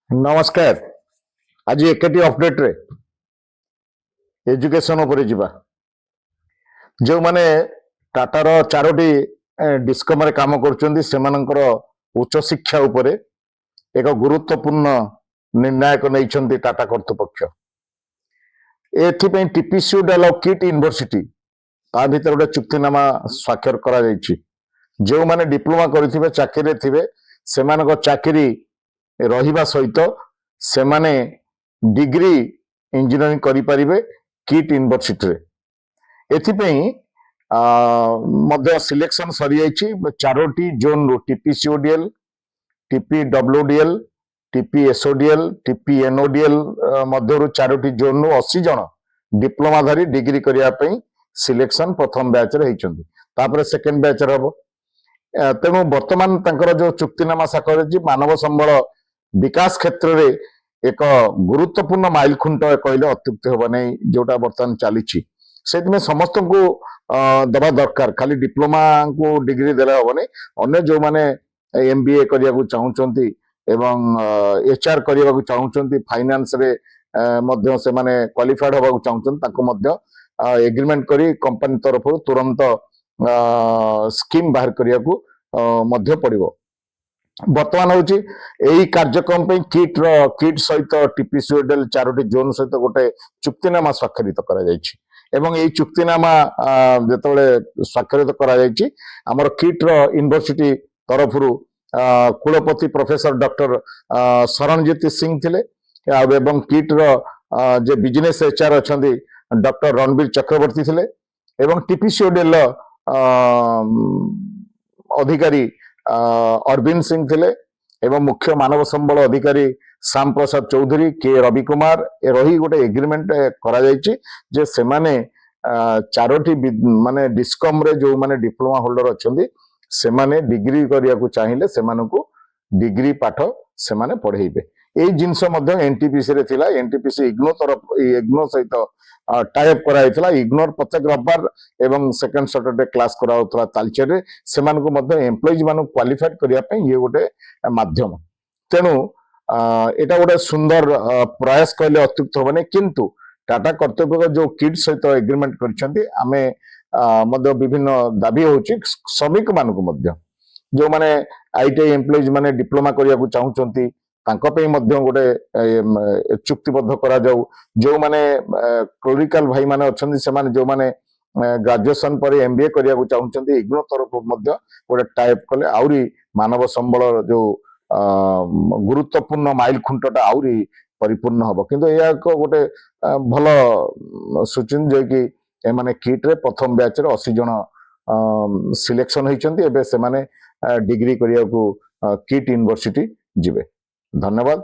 नमस्कार। आज एकेटी अपडेट रे एजुकेशन उपरे जिबा जो माने टाटार चारोटी डिस्कम रे काम करचंदी सेमानकर उच्च शिक्षा उपरे एक गुरुत्वपूर्ण निर्णायक नैछंती टाटा कर्तृपक्ष। एथिपई टीपीसी डेवलप किट यूनिवर्सिटी ता भीतर गोटे चुक्तिनामा स्वाक्षर करा जायछि। जो माने डिप्लोमा करिथिबे चाकरी थिबे सेमानक चाकरी रहिबा सहित सेमाने डिग्री इंजीनियरिंग करि परिबे किट यूनिवर्सिटी रे। एथिपई मध्य सिलेक्शन सरी जायछि चारोटी जोन रो टीपीसीओडीएल, टीपीडब्ल्यूडीएल, टीपीएसओडीएल, टीपीएनओडीएल मध्यरु चारोटी जोन रो 80 जन डिप्लोमाधारी डिग्री करिया पई सिलेक्शन प्रथम बैच रे हेचंदी। तापर सेकंड बैच रे हबो। तेणु वर्तमान तांकर जो चुक्तिनामा साकर मानव संबल विकास क्षेत्र रे एक गुरुत्वपूर्ण माइल खुंट कहले अत्युक्ति होब नै। जोटा वर्तमान चली से समस्त को दबा दरकार। खाली डिप्लोमा को डिग्री देले होब नै। अन्य जो माने एमबीए करिया को चाहउचंती एवं एचआर करिया को चाहउचंती फाइनेंस रे मध्य से माने क्वालिफाइड होबा को चाहउचंती ताको मध्य एग्रीमेंट करी कंपनी तरफ तुरंत स्कीम बाहर करिया को मध्य पड़िबो। वर्तमान होची एही कार्यक्रम पे किट सहित टीपीसीओडीएल चारोटी जोन सहित गोटे चुक्तिनामा स्वाक्षरित करा जायछि। एवं एही चुक्तिनामा जेतबेले स्वाक्षरित करा जायछि हमर किट रो यूनिवर्सिटी तरफरु कुलपति प्रोफेसर डॉक्टर शरणजीत सिंह थिले एवं किट रो जे बिजनेस एचआर अछंदी डॉक्टर रणबीर चक्रवर्ती थिले एवं टीपीसीओडीएल अधिकारी अरविंद सिंह थिले एवं मुख्य मानव संबल अधिकारी श्याम प्रसाद चौधरी के रवि कुमार ए रही गोटे एग्रीमेंट करा जायछि जे से माने चारोटी माने डिस्कम रे जो माने डिप्लोमा होल्डर अछंदी से माने डिग्री करिया को चाहिए से मानकु डिग्री पाठ से माने पढेइबे। एई जिंस मध्य एनटीपीसी रे थिला। एनटीपीसी इग्नो तरफ इग्नो सहित टाइप कराइथिला। इग्नोर प्रत्येक रविवार एवं सेकंड सैटरडे क्लास कराउथला तालचेर रे सेमान को मध्य एम्प्लॉइज मानु क्वालिफाइड करिया पे ये गोटे माध्यम। तेनु एटा गोटे सुंदर प्रयास कहले अत्युक्त होबने। किंतु टाटा कर्तव्य जो किड सहित एग्रीमेंट करछंती आमे मध्य विभिन्न दाबी होची श्रमिक मान को मध्य जो माने आईटीआई एम्प्लॉइज माने डिप्लोमा करिया को चाहउचंती तांको पे मध्य गोटे चुक्तिबद्ध करा जाऊ। जो माने क्लरिकल भाई माने अछंती से माने जो माने ग्रेजुएशन पर एमबीए करिया को चाहउचंती इग्नो तरफ मध्य गोटे टाइप कले आउरी मानव संबल जो गुरुत्वपूर्ण माइल खुंटटा आउरी परिपूर्ण हबो। किंतु या को गोटे भलो सूचन जे कि ए माने किट रे प्रथम बैच रे 80 जन सिलेक्शन होइचंती। एबे से माने डिग्री करिया को किट यूनिवर्सिटी जिबे। धन्यवाद।